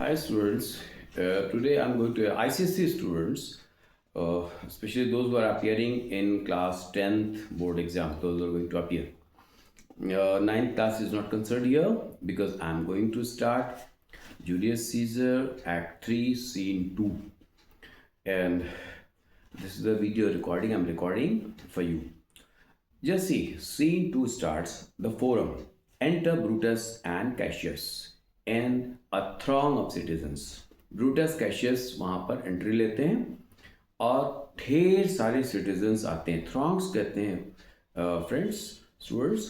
Hi students, today I'm going to ICSE students, especially those who are appearing in class 10th board exam, those who are going to appear. 9th class is not concerned here because I'm going to start Julius Caesar Act 3 Scene 2, and this is the video recording I'm recording for you. Just see, Scene 2 starts the forum. Enter Brutus and Cassius and a throng of citizens. Brutus Cassius वहाँ पर entry लेते हैं और ढेर सारे citizens आते हैं. थ्रॉन्ग्स कहते हैं फ्रेंड्स स्टूडेंट्स,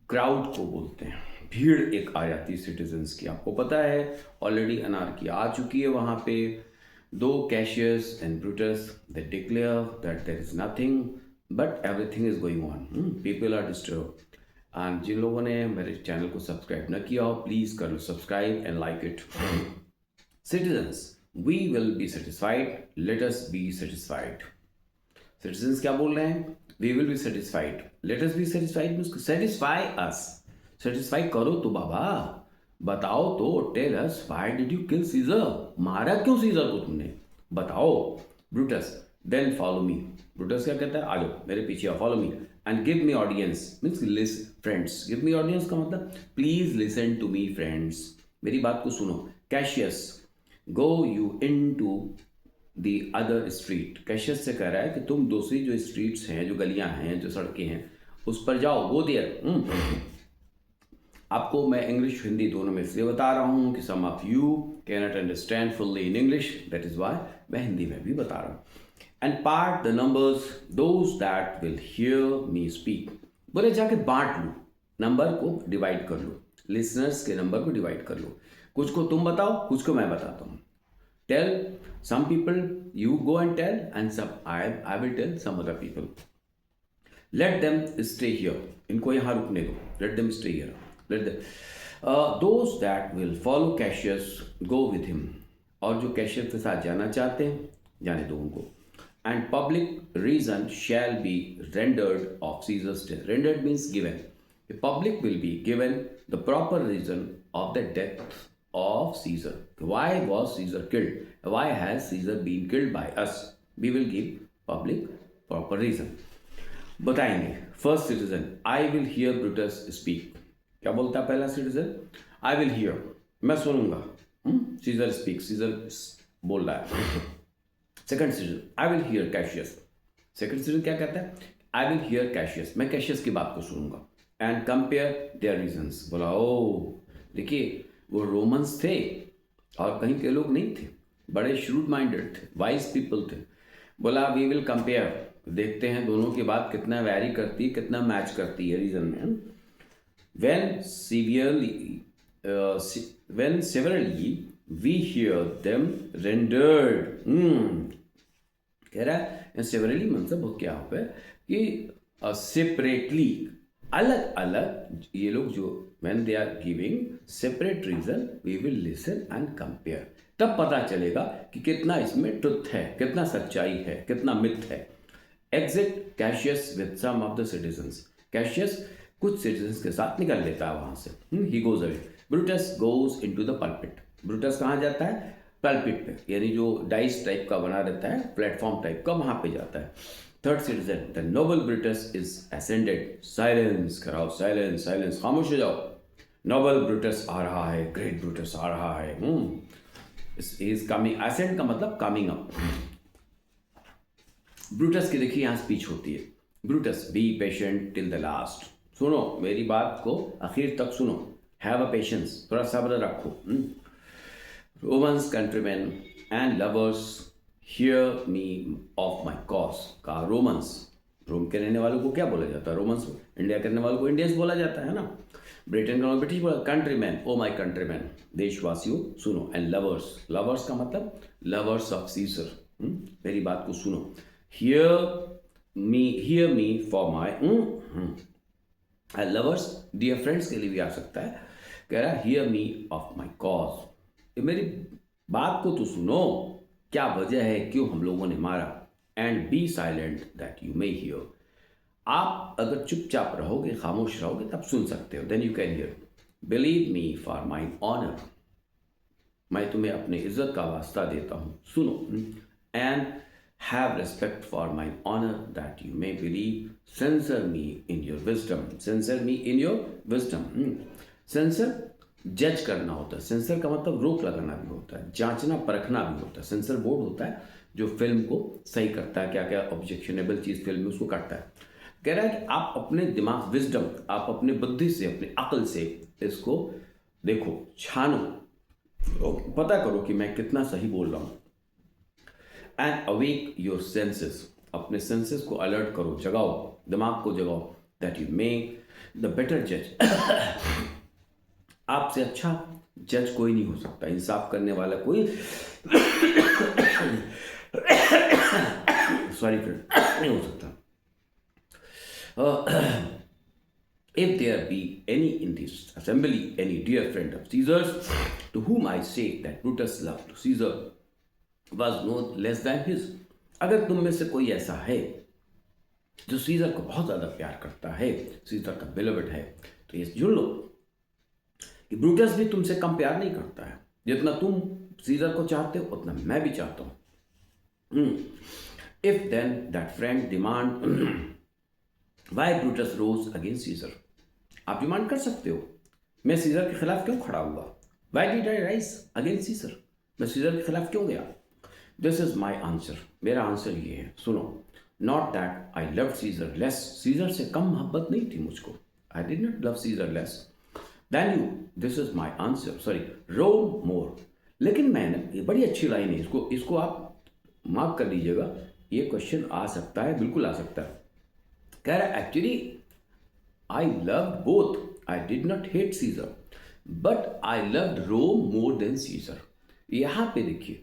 क्राउड को बोलते हैं. भीड़ एक आ जाती है सिटीजन्स की. आपको पता है ऑलरेडी अनार्की आ चुकी है वहाँ पे. दो Cassius and Brutus they declare that there is nothing but everything is going on. People are disturb. And जिन लोगों ने मेरे चैनल को सब्सक्राइब न किया हो प्लीज़ कर लो subscribe and like it. Citizens, we will be satisfied, let us be satisfied. Citizens क्या बोल रहे हैं? We will be satisfied, let us be satisfied. Satisfy us, satisfy करो तो बाबा, बताओ तो. Tell us why did you kill Caesar? मारा क्यों सीजर को तुमने? बताओ. Brutus, then follow me. Brutus क्या कहता है? आ जाओ मेरे पीछे आओ, follow me and give me audience. Means listen friends. Give me audience का मतलब please listen to me friends, मेरी बात को सुनो. Cassius, go you into the other street. Cassius से कह रहा है कि तुम दूसरी जो स्ट्रीट्स हैं, जो गलियां हैं, जो सड़कें हैं, उस पर जाओ. Go there. आपको मैं इंग्लिश हिंदी दोनों में इसलिए बता रहा हूँ कि some of you can not understand fully in English, that is why मैं हिंदी में भी बता रहा हूँ. And part the numbers those that will hear me speak. बोले जाके बांट लो, नंबर को डिवाइड कर लो, लिसनर्स के नंबर को डिवाइड कर लो. कुछ को तुम बताओ, कुछ को मैं बताता हूँ. Tell some people, you go and tell, and some I will tell some other people. Let them stay here. इनको यहाँ रुकने दो. Let them stay here. Let them those that will follow Cassius go with him. और जो Cassius के साथ जाना चाहते हैं जाने दो उनको. And public reason shall be rendered of Caesar's death. Rendered means given. The public will be given the proper reason of the death of Caesar. Why was Caesar killed? Why has Caesar been killed by us? We will give public proper reason. बताएंगे. First citizen, I will hear Brutus speak. क्या बोलता है पहला citizen? I will hear. मैं सुनूंगा. Caesar speaks. Caesar बोल रहा है. Second season, I will hear Cassius. Second season क्या कहता है? आई विल हियर कैशियस, मैं कैशियस की बात को सुनूंगा. And compare there reasons. बोला ओ देखिए वो रोमन्स थे और कहीं के लोग नहीं थे, बड़े श्रूड माइंडेड थे, वाइज पीपल थे. बोला वी विल कंपेयर, देखते हैं दोनों की बात कितना वैरी करती है, कितना मैच करती है रीजन में. when severally we hear them rendered. कह रहा है severally मतलब क्या हो गया कि separately, अलग अलग ये लोग जो when they are giving separate reason we will listen and compare. तब पता चलेगा कि कितना इसमें ट्रुथ है, कितना सच्चाई है, कितना मिथ है. Exit Cassius with some of the citizens. Cassius कुछ सिटीजन्स के साथ निकल लेता है वहां से. He goes away. Brutus goes into the pulpit. Brutus कहाँ जाता है? पल्पिट पे, यानी जो डाइस टाइप का बना रहता है, प्लेटफॉर्म टाइप का, वहां पे जाता है. Third citizen, the noble Brutus is ascended. Silence कराओ, साइलेंस साइलेंस, खामोश हो जाओ. नोबल ब्रूटस आ रहा है, ग्रेट ब्रूटस आ रहा है. Is coming. असेंड का मतलब कमिंग अप. ब्रूटस की देखिए यहाँ स्पीच होती है. Brutus, be patient till the last. सुनो मेरी बात को आखिर तक सुनो. हैव अ पेशेंस, थोड़ा सब्र रखो. Romans, countrymen and lovers, hear me of my cause. कहा रोमन्स, रोम के रहने वालों को क्या बोला जाता है? रोमन्स. इंडिया के रहने वालों को इंडियंस बोला जाता है ना. ब्रिटेन का ब्रिटिश बोला. कंट्रीमैन, ओ माई कंट्रीमैन, देशवासियों सुनो. एंड लवर्स, लवर्स का मतलब लवर्स ऑफ सीजर, मेरी बात को सुनो. Hear me for my. Lovers dear friends के लिए भी आ सकता है. कह रहा hear me of my cause, मेरी बात को तो सुनो, क्या वजह है, क्यों हम लोगों ने मारा. And be silent that you may hear. आप अगर चुपचाप रहोगे, खामोश रहोगे, तब सुन सकते हो. Then you can hear. Believe me for my honour. मैं तुम्हें अपने इज्जत का वास्ता देता हूँ, सुनो। And have respect for my honour that you may believe, censure me in your wisdom, censure me in your wisdom. Censure जज करना होता है, सेंसर का मतलब रोक लगाना भी होता है, जांचना परखना भी होता है। सेंसर बोर्ड होता है जो फिल्म को सही करता है, क्या क्या ऑब्जेक्शनेबल चीज़ फिल्म में उसको काटता है। कह रहा है कि आप अपने दिमाग, विजडम, आप अपने बुद्धि से, अपनी अकल से इसको देखो, छानो, पता करो कि मैं कितना सही बोल रहा हूँ। एंड अवेक योर सेंसेस, अपने सेंसेस को अलर्ट करो, जगाओ, दिमाग को जगाओ, that you make the better जज। आपसे अच्छा जज कोई नहीं हो सकता, इंसाफ करने वाला कोई सॉरी फ्रेंड नहीं हो सकता। If there be any in this assembly, any dear friend of Caesar's, to whom I say that Brutus' love to Caesar was no less than his, अगर तुम में से कोई ऐसा है जो सीजर को बहुत ज़्यादा प्यार करता है, सीजर का बिलोवेड है, तो ये जुड़ लो कि ब्रूटस भी तुमसे कम प्यार नहीं करता है। जितना तुम सीजर को चाहते हो उतना मैं भी चाहता हूँ। If then that friend demand why Brutus rose against Caesar, आप डिमांड कर सकते हो मैं सीजर के खिलाफ क्यों खड़ा हुआ, why did I rise against Caesar, मैं सीजर के खिलाफ क्यों गया। दिस इज माई आंसर, मेरा आंसर ये है, सुनो। Not that I love Caesar less, Caesar से कम मोहब्बत नहीं थी मुझको, I did not love Caesar less than you, this is my answer, sorry, Rome more. लेकिन मैंने, ये बड़ी अच्छी लाइन है, इसको आप मार्क कर लीजिएगा, ये क्वेश्चन आ सकता है, बिल्कुल आ सकता है। कह रहा है actually I love both, I did not hate Caesar but I loved Rome more than Caesar. यहां पे देखिए,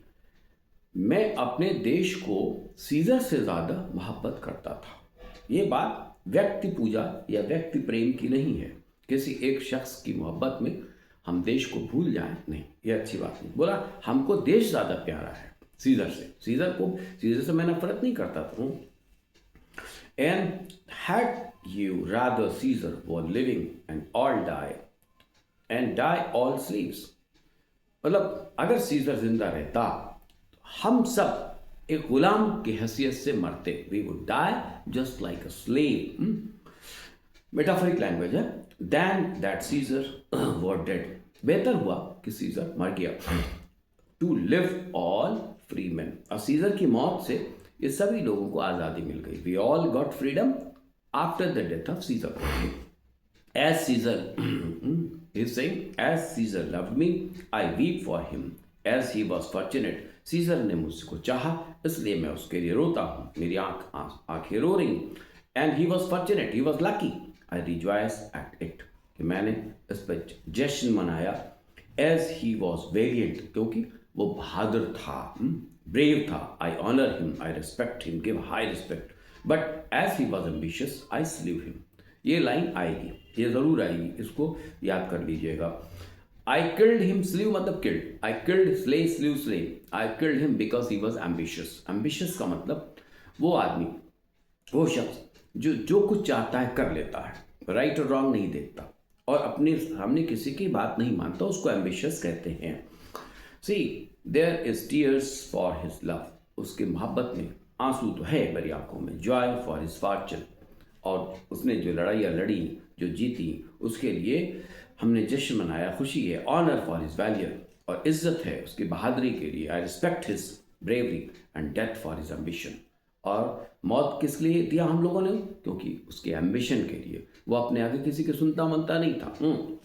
मैं अपने देश को सीजर से ज्यादा मोहब्बत करता था। ये बात व्यक्ति पूजा या व्यक्ति प्रेम की नहीं है, किसी एक शख्स की मोहब्बत में हम देश को भूल जाएं, नहीं, ये अच्छी बात नहीं। बोला हमको देश ज्यादा प्यारा है सीजर से, सीजर से मैं नफरत नहीं करता था। And had you rather Caesar were living and all die all slaves, मतलब अगर सीजर जिंदा रहता हम सब एक गुलाम की हैसियत से मरते, we would die just like a slave, metaphoric language है। Than that Caesar were dead, बेहतर हुआ कि सीजर मर गया। To live all free men, और सीजर की मौत से ये सभी लोगों को आज़ादी मिल गई। We all got freedom after the death of Caesar. As Caesar is saying, as Caesar loved me I weep for him as he was fortunate, Caesar ने मुझको चाहा इसलिए मैं उसके लिए रोता हूँ, मेरी आंखें रो रही। And he was fortunate, he was lucky, I rejoice at it, कि मैंने इस पर जश्न मनाया। एज ही वॉज वेरिएंट, क्योंकि वो बहादुर था, ब्रेव था। I honour him, I respect him, give high respect, but as he was ambitious I slew him. ये लाइन आएगी, ये जरूर आएगी, इसको याद कर लीजिएगा। आई किल्ड हिम, स्लीव मतलब killed, I killed slay, slew slay, I killed him because he was ambitious. Ambitious का मतलब वो आदमी, वो शख्स जो कुछ चाहता है कर लेता है, राइट और रॉन्ग नहीं देखता और अपने सामने किसी की बात नहीं मानता, उसको एम्बिशियस कहते हैं। See there is tears for his love, उसके मोहब्बत में आंसू तो है मेरी आंखों में। जॉय फॉर हिज फॉर्चून, और उसने जो लड़ाइयाँ लड़ी, जो जीती, उसके लिए हमने जश्न मनाया, खुशी है। ऑनर फॉर हिज वैलियर, और इज्जत है उसकी बहादुरी के लिए। I respect his bravery and death for his ambition, और मौत किस लिए दिया हम लोगों ने, क्योंकि उसके एम्बिशन के लिए। वो अपने आगे किसी के सुनता मनता नहीं था।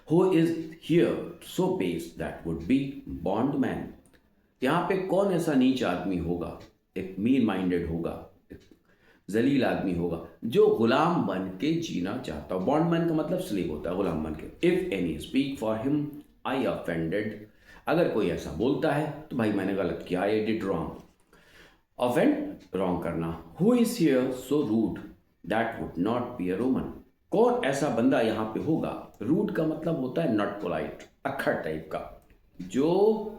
Who is here so base that would be bondman? यहाँ पे कौन ऐसा नीच आदमी होगा, एक मीन माइंडेड होगा, एक जलील आदमी होगा, जो गुलाम बन के जीना चाहता हो। बॉन्डमैन का मतलब स्लेव होता है, गुलाम बन के। If any speak for him I offended, अगर कोई ऐसा बोलता है तो भाई मैंने गलत किया, I did wrong. Offend, wrong करना। Who is here so rude that would not be a Roman, कौन ऐसा बंदा यहाँ पे होगा। रूड का मतलब होता है नॉट पोलाइट, अक्खड़ टाइप का, जो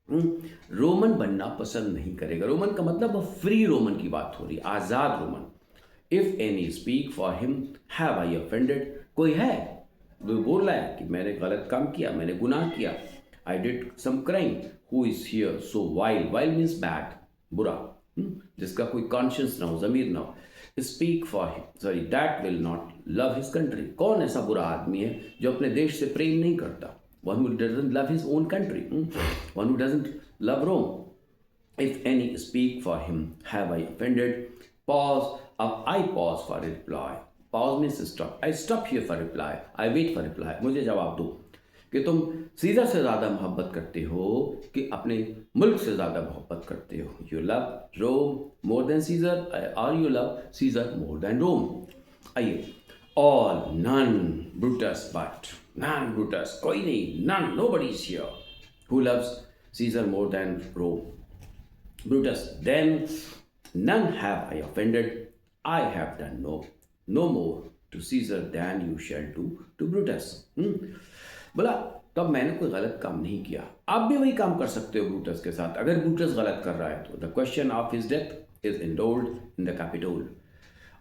रोमन बनना पसंद नहीं करेगा। रोमन का मतलब फ्री रोमन की बात हो रही है, आजाद Roman. If any speak for him have I offended, कोई है वो बोल रहा है कि मैंने गलत काम किया, मैंने गुनाह किया। I did some crime. Who is here so vile? Vile means bad, बुरा, जिसका कोई conscience ना हो, ज़मीर ना हो. Speak for him. Sorry, that will not love his country. कौन ऐसा बुरा आदमी है जो अपने देश से प्रेम नहीं करता? One who doesn't love his own country. One who doesn't love Rome. If any speak for him, have I offended? Pause. अब I pause for reply. Pause means stop. I stop here for reply. I wait for reply. मुझे जवाब दो कि तुम scissor से ज़्यादा मोहब्बत करते हो कि अपने मुल्क से ज़्यादा मोहब्बत करते हो. You love Rome more than Caesar और you love Caesar more than Rome. आइए. All none Brutus but none Brutus, कोई नहीं, none, nobody is here who loves Caesar more than Rome. Brutus, then none have I offended. I have done no more to Caesar than you shall do to Brutus. बोला तब मैंने कोई गलत काम नहीं किया. आप भी वही काम कर सकते हो ब्रूटस के साथ अगर ब्रूटस गलत कर रहा है तो. The question of his death is enrolled in the Capitol.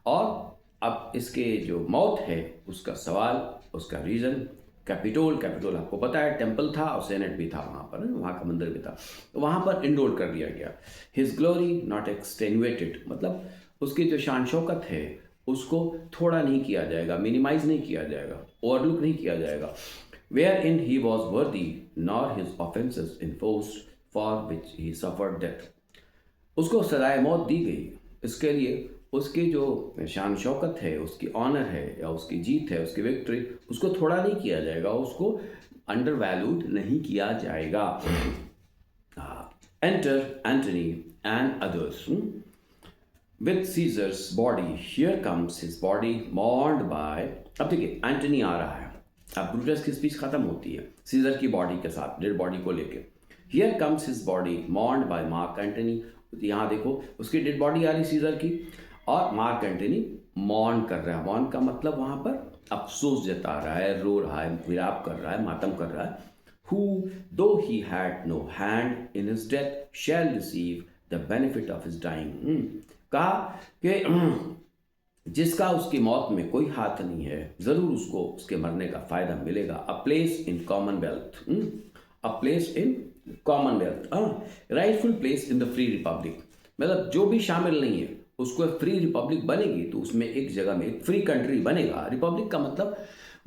और अब इसके जो मौत है उसका सवाल, उसका रीज़न कैपिटोल आपको पता है टेम्पल था और सेनेट भी था वहाँ का मंदिर भी था, तो वहाँ पर इंडोल कर दिया गया. हिज ग्लोरी नॉट एक्सटेनुएटेड, मतलब उसकी जो शान शौकत है उसको थोड़ा नहीं किया जाएगा, मिनिमाइज नहीं किया जाएगा, ओवरलुक नहीं किया जाएगा. वेयर इन ही वॉज वर्दी nor his offences enforced for which he suffered death. उसको सजाए मौत दी गई, इसके लिए उसकी जो शान शौकत है, उसकी ऑनर है या उसकी जीत है, उसकी विक्ट्री, उसको थोड़ा नहीं किया जाएगा, उसको अंडर वैल्यूड नहीं किया जाएगा. Enter Antony and others with Caesar's body. Here comes his body mourned by. अब देखिए एंटनी आ रहा है, अब ब्रूटस की स्पीच खत्म होती है सीजर की बॉडी के साथ, डेड बॉडी को लेके. Here comes his body mourned by Mark Antony. यहाँ देखो उसकी डेड बॉडी आ रही सीजर की और मार्क एंटनी मौन कर रहा है. मौन का मतलब वहाँ पर अफसोस जता रहा है, रो रहा है, विलाप कर रहा है, मातम कर रहा है. Who though he had no hand in his death shall receive the benefit of his dying. कहा कि जिसका उसकी मौत में कोई हाथ नहीं है जरूर उसको उसके मरने का फायदा मिलेगा. A place in Commonwealth, a place in Commonwealth, rightful place in the free Republic. मतलब जो भी शामिल नहीं है उसको फ्री रिपब्लिक बनेगी तो उसमें एक जगह में एक फ्री कंट्री बनेगा. रिपब्लिक का मतलब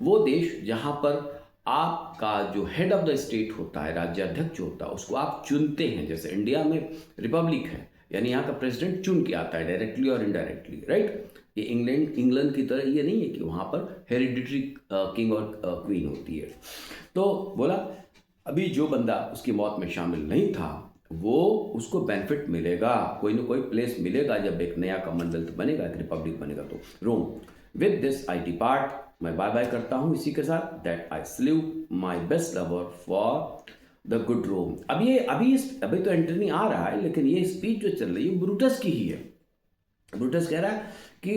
वो देश जहाँ पर आपका जो हेड ऑफ द स्टेट होता है, राज्याध्यक्ष होता है, उसको आप चुनते हैं. जैसे इंडिया में रिपब्लिक है, यानी यहाँ का प्रेसिडेंट चुन के आता है डायरेक्टली और इनडायरेक्टली, राइट. ये इंग्लैंड की तरह ये नहीं है कि वहाँ पर हेरिडिटरी किंग और क्वीन होती है. तो बोला अभी जो बंदा उसकी मौत में शामिल नहीं था वो उसको बेनिफिट मिलेगा, कोई ना कोई प्लेस मिलेगा जब एक नया कॉमनवेल्थ बनेगा, एक रिपब्लिक बनेगा. तो Rome. With this I depart, मैं बाय बाय करता हूँ इसी के साथ. That I slew my best lover for the good Rome. अभी तो एंटनी आ रहा है लेकिन ये स्पीच जो चल रही है ब्रूटस की ही है. ब्रूटस कह रहा है कि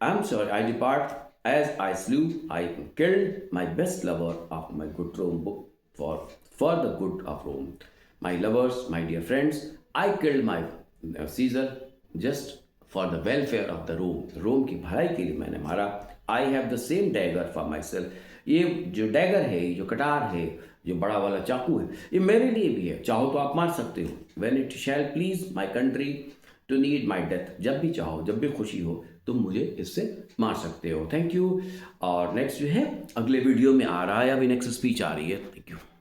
I am sorry I depart as I slew I killed my best lover of my good Rome book for the good of Rome. My lovers, my dear friends, I killed my Caesar just for the welfare of the Rome. Rome की भलाई के लिए मैंने मारा. I have the same dagger for myself. ये जो dagger है, जो कटार है, जो बड़ा वाला चाकू है, ये मेरे लिए भी है. चाहो तो आप मार सकते हो. When it shall please my country to need my death. जब भी चाहो, जब भी खुशी हो तुम मुझे इससे मार सकते हो. Thank you. और नेक्स्ट जो है अगले वीडियो में आ रहा है, अभी नेक्स्ट स्पीच आ रही है. Thank you.